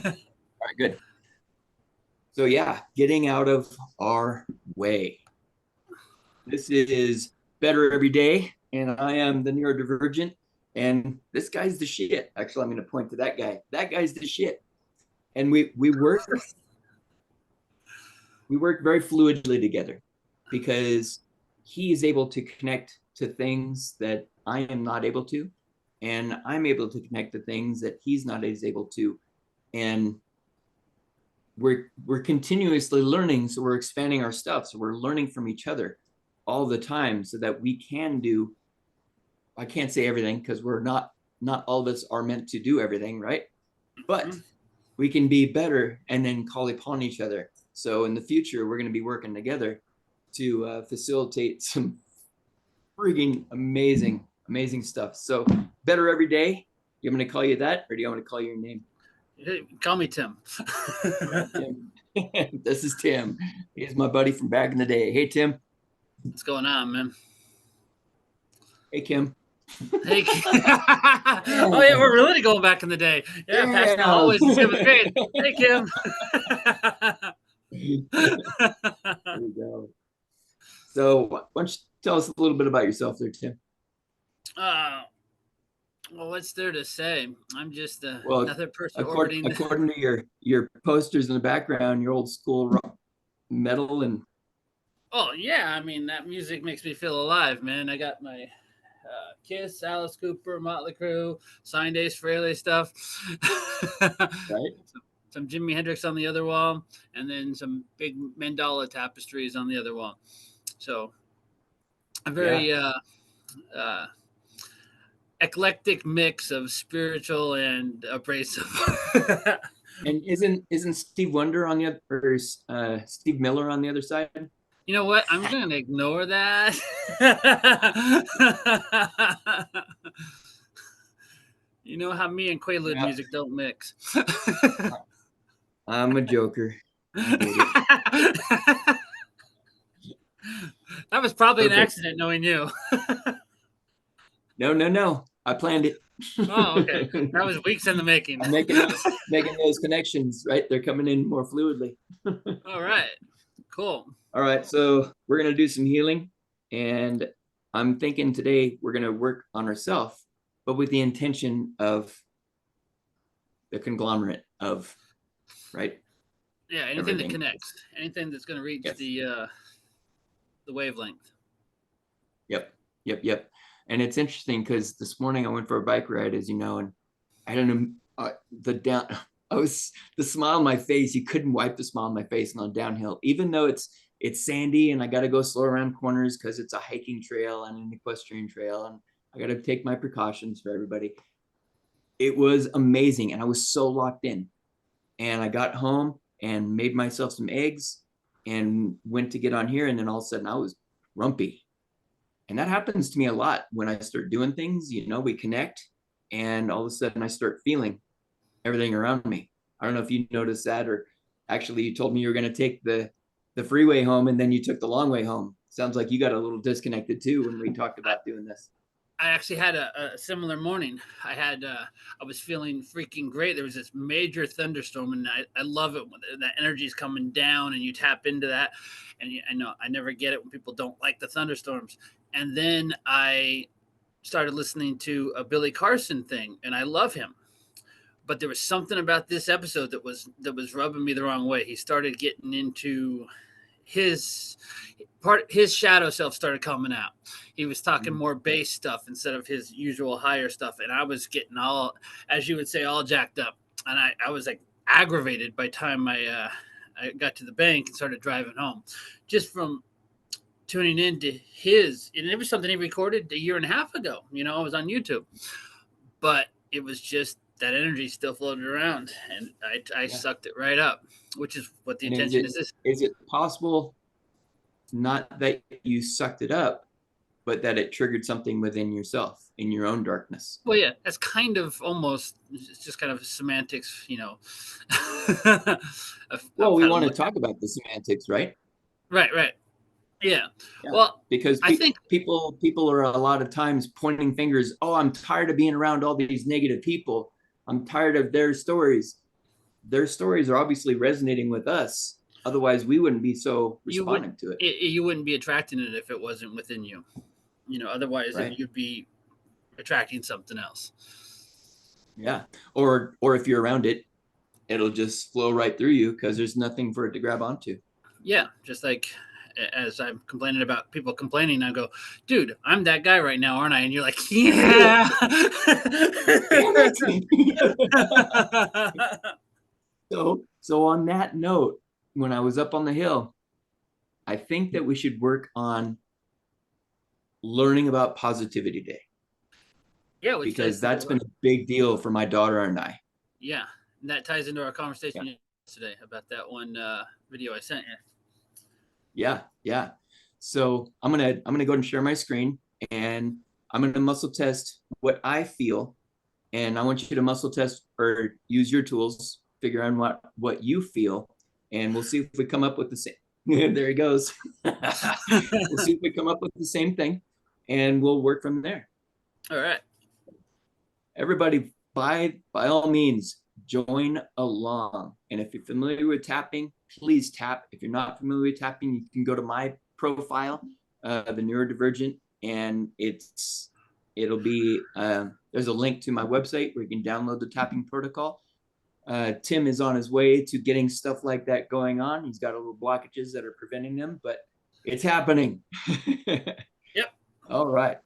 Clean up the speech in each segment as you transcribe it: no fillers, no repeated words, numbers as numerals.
All right, good. So yeah, getting out of our way. This is Better Every Day, and I am the neurodivergent, and this guy's the shit. Actually, I'm going to point to that guy. That guy's the shit. And we work very fluidly together because he is able to connect to things that I am not able to, and I'm able to connect to things that he's not as able to. And we're continuously learning, so we're expanding our stuff, so we're learning from each other all the time so that we can do, I can't say everything because we're not all of us are meant to do everything, right? But we can be better and then call upon each other. So in the future, we're going to be working together to facilitate some freaking amazing stuff. So better every day. You want me to call you that, or do you want me to call you your name? Call me Tim. Tim. This is Tim. He's my buddy from back in the day. Hey, Tim. What's going on, man? Hey, Kim. Hey. Oh yeah, we're really going back in the day. Yeah, passing the Yeah. hallways in seventh grade. Hey, Kim. There we go. So why don't you tell us a little bit about yourself there, Tim? uh, well, what's there to say? I'm just Well, another person according, orbiting. according to your posters in the background, your old school rock metal and Oh yeah, I mean that music makes me feel alive, man. I got my Kiss, Alice Cooper, Motley Crue, Signed Ace Frehley stuff. right. Some Jimi Hendrix on the other wall, and then some big mandala tapestries on the other wall. So a Yeah. very uh, eclectic mix of spiritual and abrasive. And isn't Steve Wonder on the other, or Steve Miller on the other side? You know what? I'm going to ignore that. You know how me and Quaalude Yeah, music don't mix. I'm a joker. I get it. That was probably an Perfect. accident knowing you. No. I planned it. Oh, okay. That was weeks in the making. I'm making those connections, right? They're coming in more fluidly. All right. Cool. All right, so we're gonna do some healing, and I'm thinking today we're gonna work on ourselves, but with the intention of the conglomerate of, right, Yeah, anything that everything. connects, anything that's going to reach Yes. the wavelength. Yep. And it's interesting because this morning I went for a bike ride, as you know, and I don't know the down. I was the smile on my face. You couldn't wipe the smile on my face on downhill, even though it's sandy and I got to go slow around corners because it's a hiking trail and an equestrian trail, and I got to take my precautions for everybody. It was amazing, and I was so locked in. And I got home and made myself some eggs and went to get on here, and then all of a sudden I was grumpy. And that happens to me a lot when I start doing things. We connect, and all of a sudden I start feeling everything around me. I don't know if you noticed that, or actually you told me you were going to take the freeway home and then you took the long way home. Sounds like you got a little disconnected too when we talked I, about doing this. I actually had a similar morning. I was feeling freaking great. There was this major thunderstorm, and I love it when that energy is coming down and you tap into that. And I know I never get it when people don't like the thunderstorms. And then I started listening to a Billy Carson thing, and I love him. But there was something about this episode that was rubbing me the wrong way. He started getting into his his shadow self started coming out. He was talking more bass stuff instead of his usual higher stuff, and I was getting all, as you would say, all jacked up, and I was like aggravated by the time I got to the bank and started driving home, just from tuning into his. And it was something he recorded a year and a half ago. I was on YouTube, but it was just that energy still floated around, and I Yeah. sucked it right up, which is what the And is intention it is. This. is it possible not that you sucked it up, but that it triggered something within yourself in your own darkness? Well, yeah, that's kind of almost, it's just kind of semantics, Well, of we how to want to look at talk it. about the semantics, right? Right. Yeah. Yeah, Well, because I think, people are a lot of times pointing fingers. Oh, I'm tired of being around all these negative people. I'm tired of their stories. their stories are obviously resonating with us. Otherwise, we wouldn't be so You would responding to it, you wouldn't be attracting it if it wasn't within you. Otherwise right? you'd be attracting something else. Yeah. Or if you're around it, it'll just flow right through you because there's nothing for it to grab onto. Yeah, just like as I'm complaining about people complaining, I go, dude, I'm that guy right now, aren't I? And you're like, yeah. Damn it. So on that note, when I was up on the hill, I think that we should work on learning about Positivity Day Yeah, which ties because that's into been a big deal for my daughter and I. yeah, and that ties into our Yeah. conversation yesterday about that one video I sent you. Yeah. Yeah. So I'm gonna go and share my screen and I'm gonna muscle test what I feel. And I want you to muscle test or use your tools, figure out what you feel, and we'll see if we come up with the same. There he goes. We'll see if we come up with the same thing, and we'll work from there. All right. Everybody, by all means, join along. And if you're familiar with tapping, please tap. If you're not familiar with tapping, you can go to my profile, the neurodivergent, and it'll be there's a link to my website where you can download the tapping protocol. Tim is on his way to getting stuff like that going on. He's got a little blockages that are preventing them, but it's happening. Yep. All right.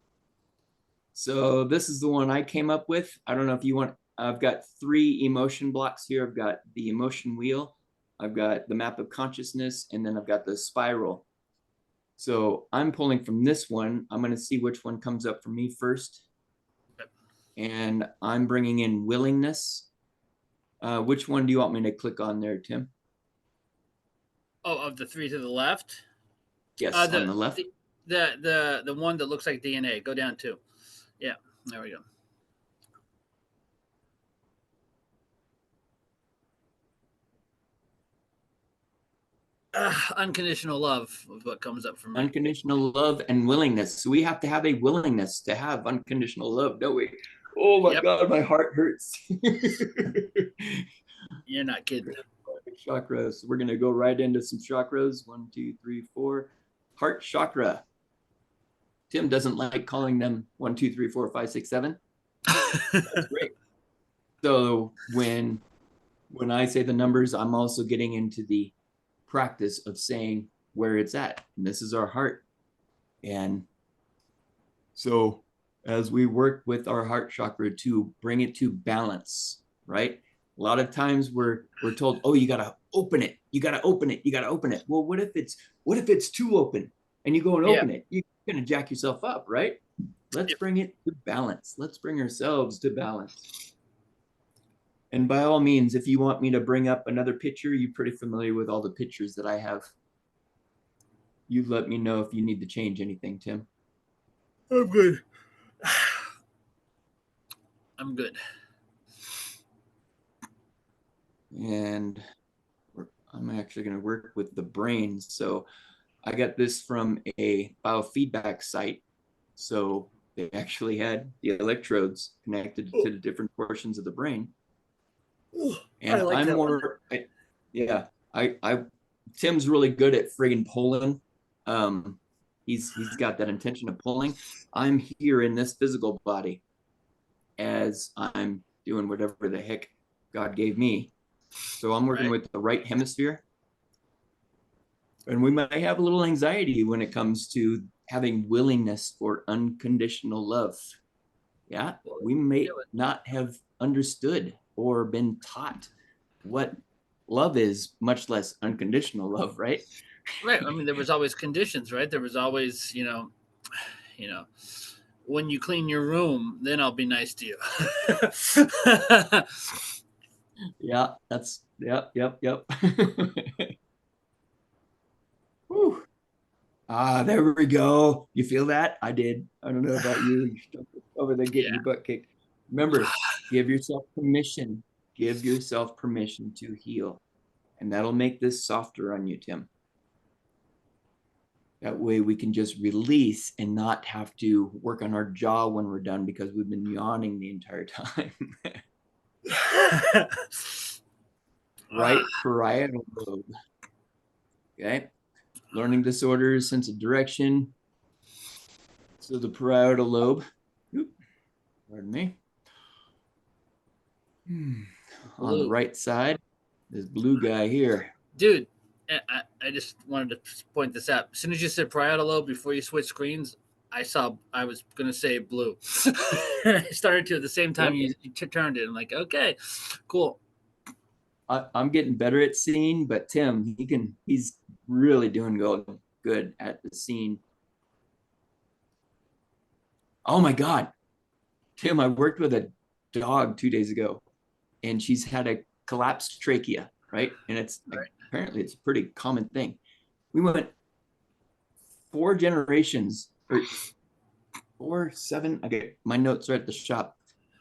So this is the one I came up with. I don't know if you want, I've got 3 emotion blocks here. I've got the emotion wheel, I've got the map of consciousness, and then I've got the spiral. So I'm pulling from this one. I'm going to see which one comes up for me first. And I'm bringing in willingness. Which one do you want me to click on there, Tim? Oh, of the 3 to the left. Yes, on The, the left. the one that looks like DNA. Go down 2. Yeah, there we go. Unconditional love is what comes up for me. Unconditional love and willingness. So we have to have a willingness to have unconditional love, don't we? Oh my Yep. God, my heart hurts. You're not kidding. Chakras. We're going to go right into some chakras. 1, 2, 3, 4. Heart chakra. Tim doesn't like calling them 1, 2, 3, 4, 5, 6, 7. That's great. So when I say the numbers, I'm also getting into the practice of saying where it's at. And this is our heart. And so as we work with our heart chakra to bring it to balance, right? A lot of times we're told, oh, you gotta open it, you gotta open it, you gotta open it. Well, what if it's too open and you go and open it? You're gonna jack yourself up, right? Let's bring it to balance. Let's bring ourselves to balance. And by all means, if you want me to bring up another picture, you're pretty familiar with all the pictures that I have. You let me know if you need to change anything, Tim. I'm good. I'm good. And I'm actually going to work with the brain. So I got this from a biofeedback site. So they actually had the electrodes connected to the different portions of the brain. And I like I'm that more, I Tim's really good at friggin' pulling. He's got that intention of pulling. I'm here in this physical body as I'm doing whatever the heck God gave me. So I'm working with the right hemisphere. And we might have a little anxiety when it comes to having willingness for unconditional love. Yeah, we may not have understood or been taught what love is, much less unconditional love, right? Right. I mean, there was always conditions, right? There was always, when you clean your room, then I'll be nice to you. Yeah, that's yep. Whew. There we go. You feel that? I did. I don't know about you. You're over there getting your butt kicked. Remember, give yourself permission. Give yourself permission to heal. And that'll make this softer on you, Tim. That way we can just release and not have to work on our jaw when we're done because we've been yawning the entire time. Ah, right parietal lobe. Okay. Learning disorders, sense of direction. So the parietal lobe, oops, pardon me, on the blue. right side, this blue guy here. Dude, I just wanted to point this out. As soon as you said parietal lobe before you switched screens, I was gonna say blue. I started to at the same time Yep. you turned it. I'm like, okay, cool. I'm getting better at seeing, but Tim, he's really doing good at the scene. Oh my God, Tim, I worked with a dog 2 days ago, and she's had a collapsed trachea, right? And it's Right. apparently it's a pretty common thing. We went 4 generations, or 4, 7. Okay, my notes are at the shop.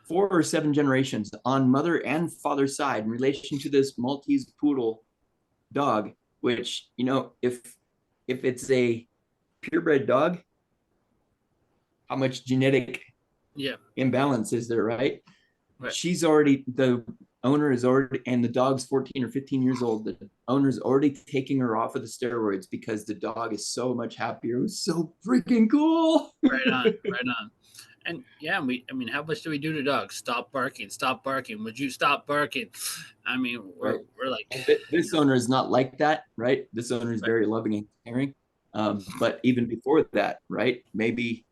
4 or 7 generations on mother and father side in relation to this Maltese poodle dog, which, if it's a purebred dog, how much genetic Yeah. imbalance is there, right? Right. The owner is already, and the dog's 14 or 15 years old. The owner's already taking her off of the steroids because the dog is so much happier. It was so freaking cool. Right on. Right on. And yeah, I mean, how much do we do to dogs? Stop barking. Stop barking. Would you stop barking? I mean, Right. we're like, And this owner is not like that, right? This owner is right. very loving and caring. But even before that, right? Maybe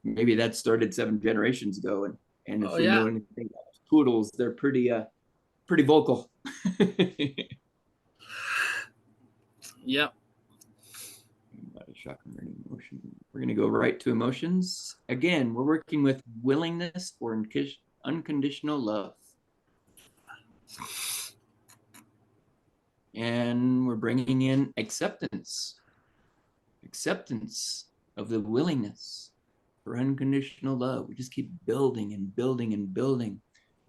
that started 7 generations ago. And if Oh we yeah. know anything about poodles, they're pretty vocal. Yep. We're going to go right to emotions. Again, we're working with willingness or unconditional love. And we're bringing in acceptance of the willingness for unconditional love. We just keep building and building and building.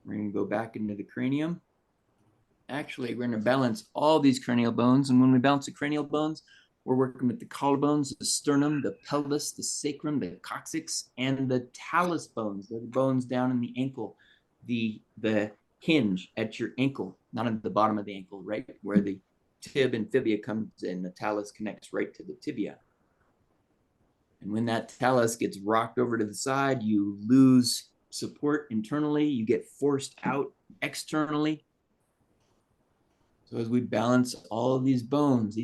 We're going to go back into the cranium. Actually, we're going to balance all these cranial bones. And when we balance the cranial bones, we're working with the collarbones, the sternum, the pelvis, the sacrum, the coccyx, and the talus bones. They're the bones down in the ankle, the hinge at your ankle, not at the bottom of the ankle, right where the tib and fibia comes in. The talus connects right to the tibia. And when that talus gets rocked over to the side, you lose support internally, you get forced out externally. So as we balance all of these bones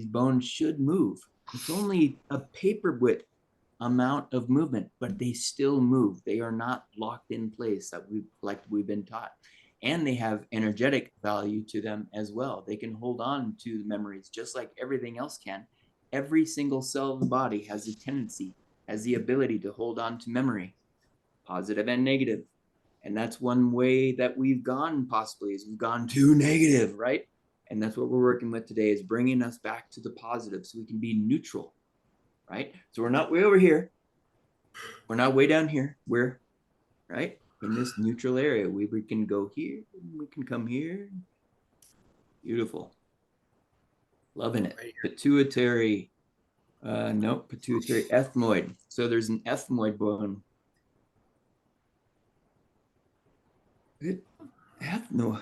should move. It's only a paper width amount of movement, but they still move. They are not locked in place we've been taught. And they have energetic value to them as well. They can hold on to memories just like everything else can. Every single cell of the body has a tendency, has the ability to hold on to memory, positive and negative. And that's one way that we've gone possibly is we've gone too negative, right? And that's what we're working with today is bringing us back to the positive so we can be neutral, right? So we're not way over here. We're not way down here. We're right in this neutral area. We can go here. We can come here. Beautiful. Loving it. Right here. Pituitary. Nope, pituitary ethmoid. So there's an ethmoid bone. Ethno.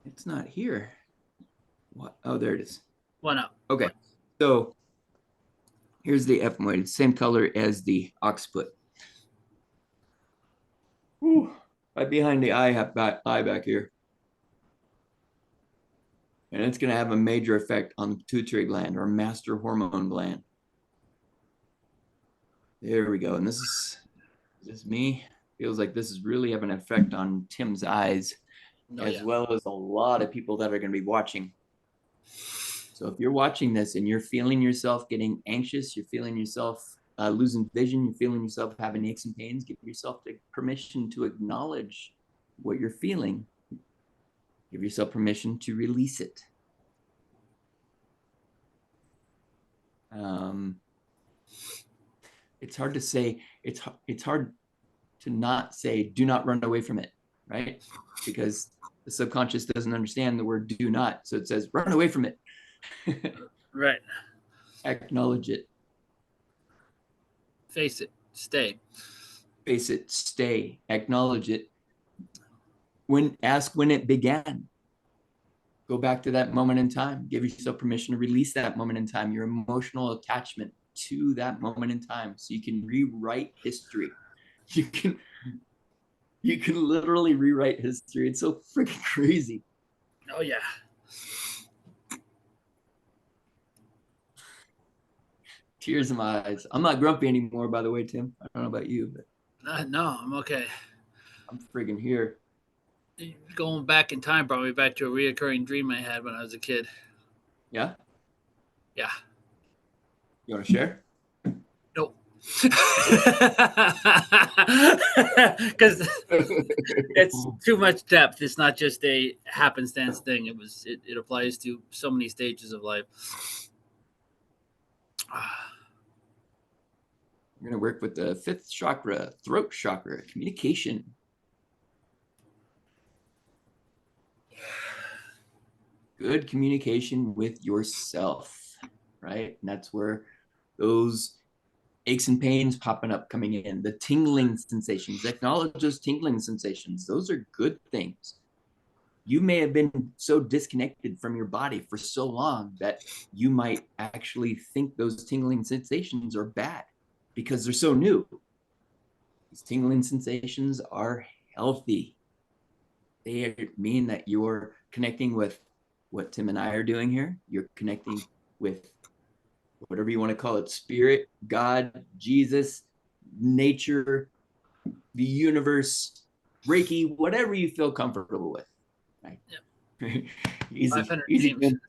It's not here. What? Oh, there it is. One up. Okay. So here's the ethmoid, same color as the occiput. Whew. Right behind the eye back here. And it's going to have a major effect on the pituitary gland, or master hormone gland. There we go. And is this me? Feels like this is really having an effect on Tim's eyes, as Yeah. well as a lot of people that are going to be watching. So if you're watching this and you're feeling yourself getting anxious, you're feeling yourself losing vision, you're feeling yourself having aches and pains, give yourself the permission to acknowledge what you're feeling. Give yourself permission to release it. It's hard to say. It's hard to not say, do not run away from it, right? Because the subconscious doesn't understand the word do not. So it says, run away from it. Right. Acknowledge it. Face it. Stay. Face it, stay, acknowledge it. Ask when it began. Go back to that moment in time. Give yourself permission to release that moment in time, your emotional attachment to that moment in time, so you can rewrite history. You can you can literally rewrite history. It's so freaking crazy. Oh yeah. Tears in my eyes. I'm not grumpy anymore, by the way, Tim. I don't know about you, but No, I'm okay. I'm friggin' here. Going back in time brought me back to a reoccurring dream I had when I was a kid. Yeah? Yeah. You want to share? Nope. Because it's too much depth. It's not just a happenstance thing. It applies to so many stages of life. We're going to work with the fifth chakra, throat chakra, communication. Good communication with yourself, right? And that's where those aches and pains popping up, coming in, the tingling sensations. Acknowledge those tingling sensations. Those are good things. You may have been so disconnected from your body for so long that you might actually think those tingling sensations are bad because they're so new. These tingling sensations are healthy. They mean that you're connecting with what Tim and I are doing here. You're connecting with whatever you want to call it, spirit, God, Jesus, nature, the universe, Reiki, whatever you feel comfortable with. Right? Yep. Easy, 500 easy. names.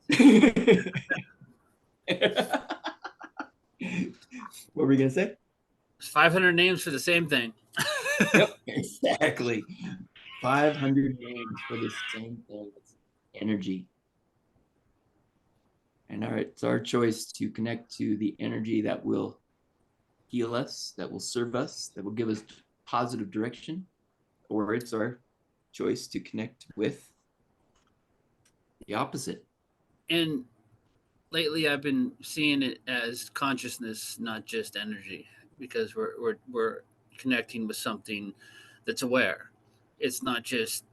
What were you gonna say? 500 names for the same thing. Yep, exactly. 500 names for the same thing. It's energy. And it's our choice to connect to the energy that will heal us, that will serve us, that will give us positive direction, or it's our choice to connect with the opposite. And lately, I've been seeing it as consciousness, not just energy, because we're connecting with something that's aware. It's not just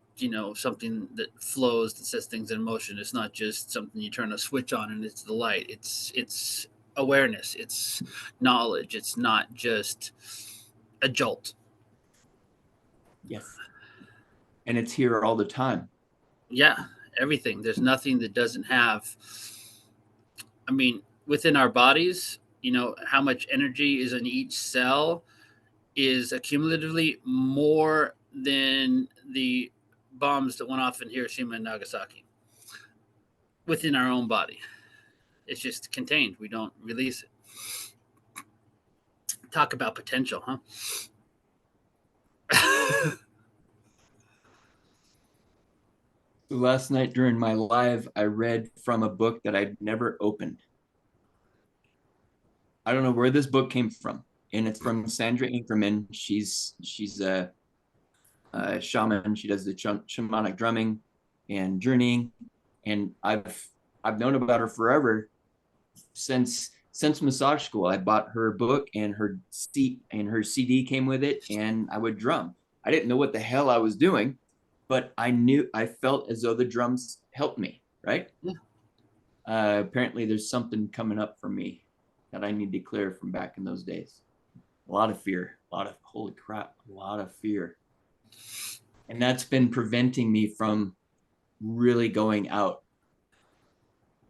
something that flows that sets things in motion. It's not just something you turn a switch on and it's the light. It's awareness. It's knowledge. It's not just a jolt. Yes. And it's here all the time. Yeah, everything. There's nothing that doesn't have. I mean, within our bodies, how much energy is in each cell is accumulatively more than the bombs that went off in Hiroshima and Nagasaki within our own body. It's just contained. We don't release it. Talk about potential, huh? Last night during my live, I read from a book that I'd never opened. I don't know where this book came from, and it's from Sandra Inkerman. She's a shaman. She does the shamanic drumming and journeying, and I've known about her forever since massage school. I bought her book and her seat and her CD came with it, and I would drum. I didn't know what the hell I was doing, but I felt as though the drums helped me. Right? Yeah. Apparently, there's something coming up for me that I need to clear from back in those days. A lot of fear, a lot of holy crap, a lot of fear, and that's been preventing me from really going out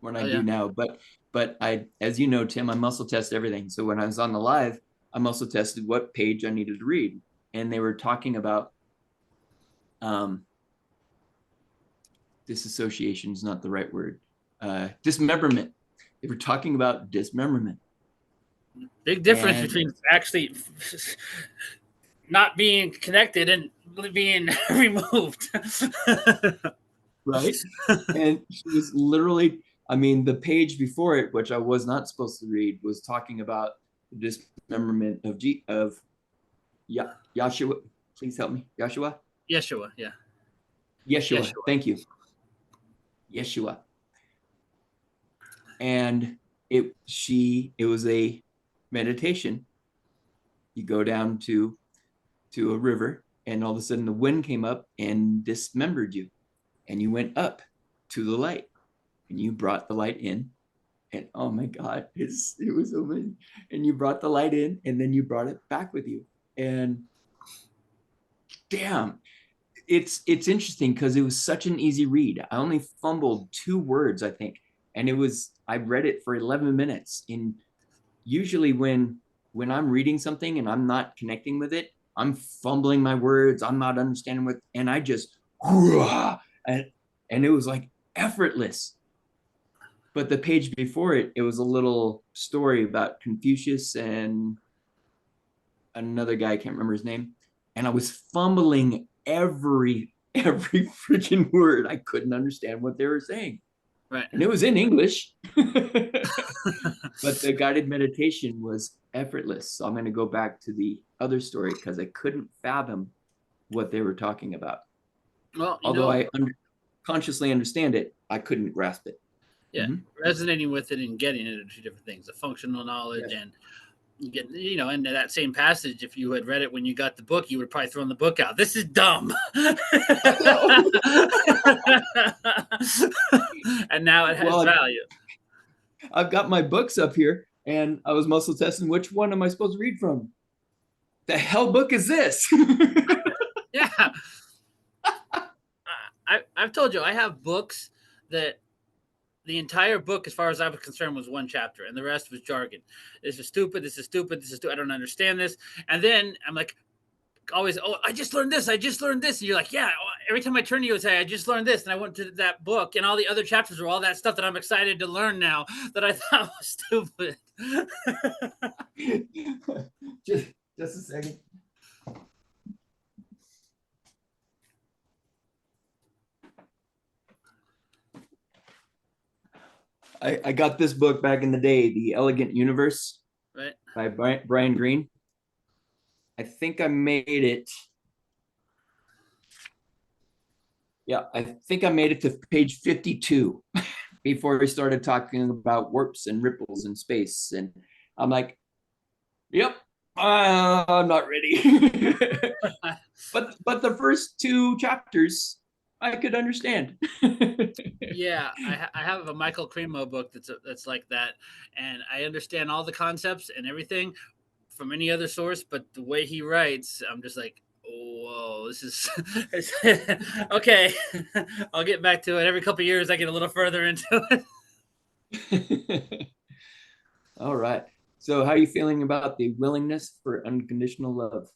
when I Oh do yeah. now. But I, as you know, Tim, I muscle test everything. So when I was on the live, I muscle tested what page I needed to read, and they were talking about disassociation is not the right word. Dismemberment. They were talking about dismemberment. Big difference And between actually not being connected and being removed. right. And she was literally, I mean, the page before it, which I was not supposed to read, was talking about the dismemberment of Yahshua. Please help me. Yahshua? Yeshua, yeah. Yeshua. Yeshua. Thank you. Yeshua. And it was a meditation. You go down to a river, and all of a sudden the wind came up and dismembered you, and you went up. to the light, and you brought the light in, and oh my God, it was so amazing. And you brought the light in, and then you brought it back with you. And damn, it's interesting because it was such an easy read. I only fumbled 2 words, I think, and I read it for 11 minutes. And usually when I'm reading something and I'm not connecting with it, I'm fumbling my words, I'm not understanding what, and I just and and it was like effortless. But the page before it, it was a little story about Confucius and another guy, I can't remember his name, and I was fumbling every freaking word. I couldn't understand what they were saying, Right. and it was in English. But the guided meditation was effortless. So I'm going to go back to the other story because I couldn't fathom what they were talking about. Well, Although consciously understand it, I couldn't grasp it. yeah, resonating with it and getting it are two different things. The functional knowledge Yes. and you get, and that same passage, if you had read it when you got the book, you would probably thrown the book out. This is dumb. I know. And now it has Well, value. I've got my books up here, and I was muscle testing which one am I supposed to read from? The hell book is this? Yeah. I've told you, I have books that the entire book, as far as I was concerned, was one chapter, and the rest was jargon. This is stupid. This is stupid. This is stupid. I don't understand this. And then I'm like, always, oh, I just learned this. I just learned this. And you're like, yeah. Every time I turn to you and say, I just learned this, and I went to that book, and all the other chapters were all that stuff that I'm excited to learn now that I thought was stupid. just a second. I got this book back in the day, The Elegant Universe, Right. by Brian Greene. I think I made it. Yeah, I think I made it to page 52 before we started talking about warps and ripples in space. And I'm like, yep, I'm not ready. but the first 2 chapters I could understand. Yeah, I have a Michael Cremo book that's like that, and I understand all the concepts and everything from any other source, but the way he writes, I'm just like, whoa, this is okay. I'll get back to it. Every couple of years, I get a little further into it. All right. So, how are you feeling about the willingness for unconditional love?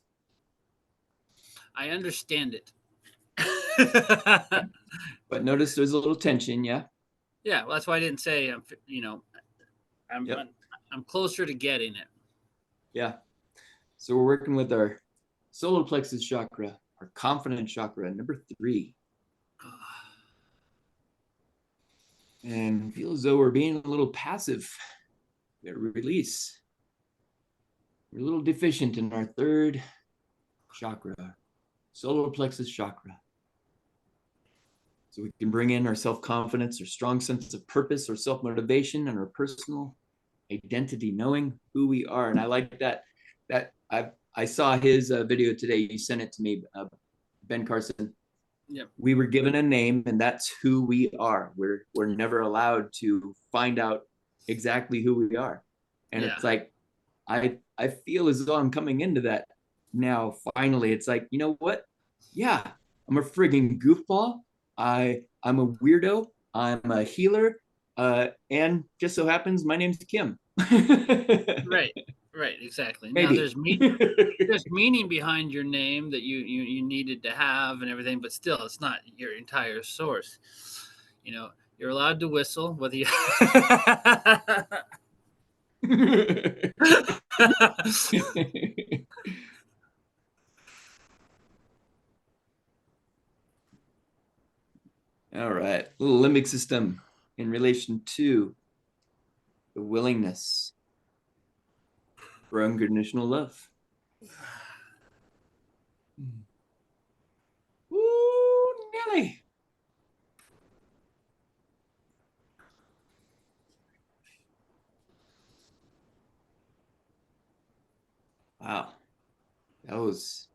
I understand it. But notice there's a little tension, yeah? Yeah, well, that's why I didn't say I'm Yep. I'm closer to getting it. Yeah. So, we're working with our solar plexus chakra, our confident chakra, number 3. And feel as though we're being a little passive. We release. We're a little deficient in our 3rd chakra, solar plexus chakra. So we can bring in our self-confidence, our strong sense of purpose, our self-motivation, and our personal identity, knowing who we are. And I like that. I saw his video today. You sent it to me, Ben Carson. Yep. We were given a name, and that's who we are. We're never allowed to find out exactly who we are. And it's like I feel as though I'm coming into that now. Finally, it's like, you know what? Yeah, I'm a frigging goofball. I'm a weirdo. I'm a healer. And just so happens my name's Kim. Right, exactly. Now Maybe. there's meaning behind your name that you needed to have and everything, but still, it's not your entire source. You're allowed to whistle, whether you. All right. Little limbic system in relation to the willingness for unconditional love. Ooh, Nelly. Wow. That was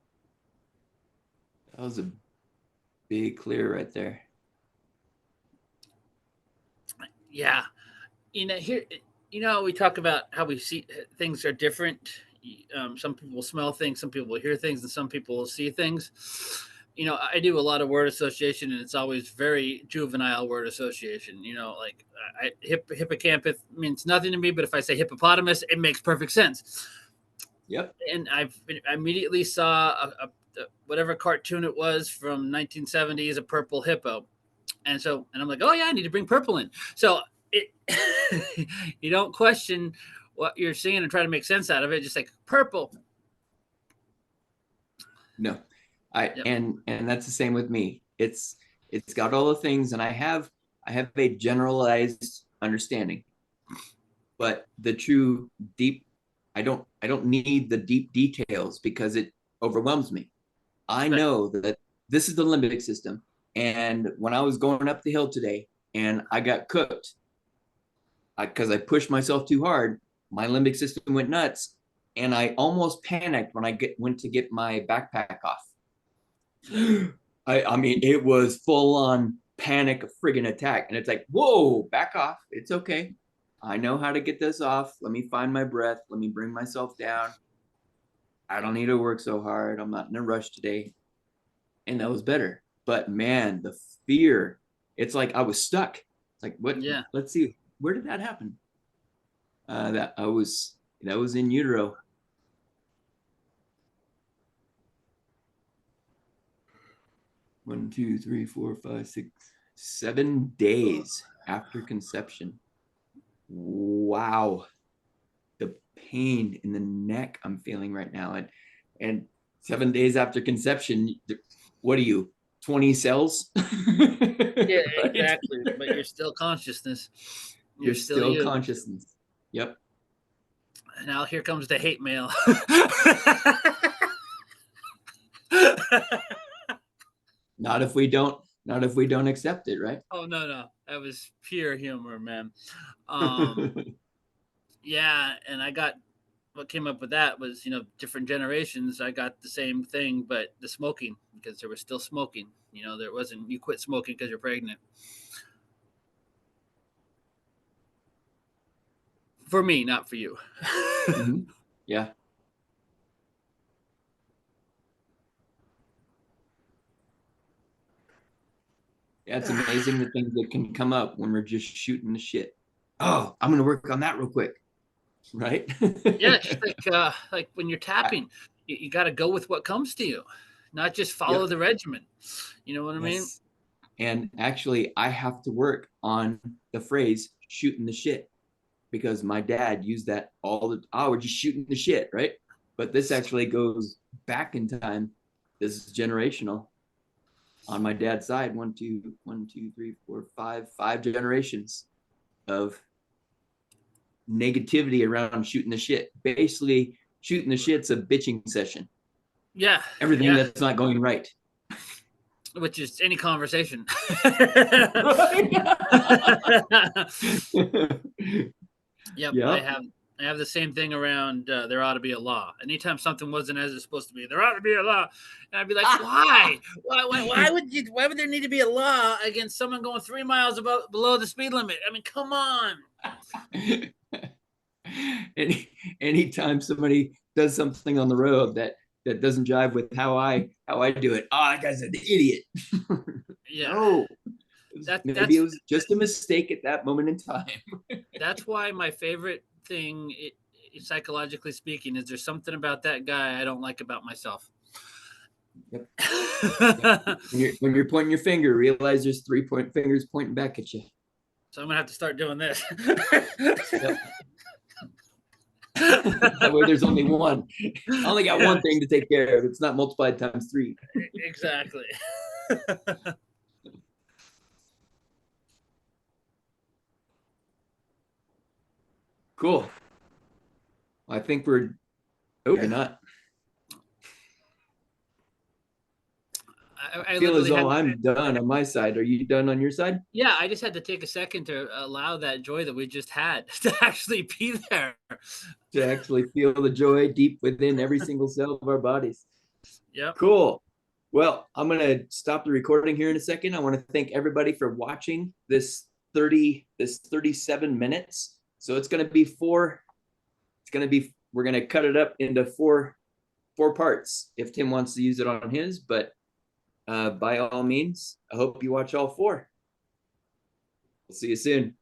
a big clear right there. Yeah. Here, we talk about how we see things are different. Some people will smell things, some people will hear things, and some people will see things. I do a lot of word association, and it's always very juvenile word association. Like hippocampus means nothing to me, but if I say hippopotamus, it makes perfect sense. Yep. And I immediately saw whatever cartoon it was from 1970s, a purple hippo, and I'm like, oh yeah, I need to bring purple in. So it, you don't question what you're seeing and try to make sense out of it. Just like purple. No, I Yep. and that's the same with me. It's got all the things, and I have a generalized understanding, but the true deep, I don't need the deep details because it overwhelms me. I Right. know that this is the limbic system, and when I was going up the hill today and I got cooked because I pushed myself too hard, my limbic system went nuts, and I almost panicked when went to get my backpack off. I mean, it was full on panic friggin' attack. And it's like, whoa, back off. It's okay. I know how to get this off. Let me find my breath. Let me bring myself down. I don't need to work so hard. I'm not in a rush today. And that was better. But man, the fear, it's like I was stuck. It's like, what? Yeah. Let's see. Where did that happen? That was in utero. 7 days after conception. Wow. The pain in the neck I'm feeling right now. And 7 days after conception, what are you, 20 cells? Yeah, Right? exactly. But you're still consciousness. You're You're still still you. consciousness. Yep. Now here comes the hate mail. Not if we don't accept it, right? Oh no, that was pure humor, man. Um, yeah, and I got what came up with that was different generations. I got the same thing, but the smoking, because there was still smoking. There wasn't you quit smoking because you're pregnant. For me, not for you. Mhm. Yeah. Yeah, it's amazing the things that can come up when we're just shooting the shit. Oh, I'm gonna work on that real quick, right? Yeah, just like when you're tapping, you got to go with what comes to you, not just follow Yep. the regimen. You know what I mean? Yes. And actually, I have to work on the phrase shooting the shit because my dad used that we're just shooting the shit, right? But this actually goes back in time. This is generational on my dad's side. One, two, three, four, five generations of negativity around shooting the shit. Basically, shooting the shit's a bitching session. Yeah, Everything yeah. that's not going right. Which is any conversation. Yep, I Yep. have I have the same thing around. There ought to be a law. Anytime something wasn't as it's supposed to be, there ought to be a law. And I'd be like, why? Why would there need to be a law against someone going 3 miles below the speed limit? I mean, come on. Anytime somebody does something on the road that doesn't jive with how I do it, oh, that guy's an idiot. Yeah, No, that maybe it that's was just a mistake at that moment in time. that's why my favorite thing, psychologically speaking, is there's something about that guy I don't like about myself. Yep. Yep. When you're pointing your finger, realize there's 3 fingers pointing back at you. So I'm gonna have to start doing this. Yep. That way there's only one. I only got Yeah, one thing to take care of. It's not multiplied times 3. exactly. Cool. Well, I think we're maybe not. I I feel as literally though had, I'm done on my side. Are you done on your side? yeah, I just had to take a second to allow that joy that we just had to actually be there. To actually feel the joy deep within every single cell of our bodies. Yep. Cool. Well, I'm going to stop the recording here in a second. I want to thank everybody for watching this 37 minutes. So it's going to be we're going to cut it up into four parts if Tim wants to use it on his, but by all means, I hope you watch all four. We'll see you soon.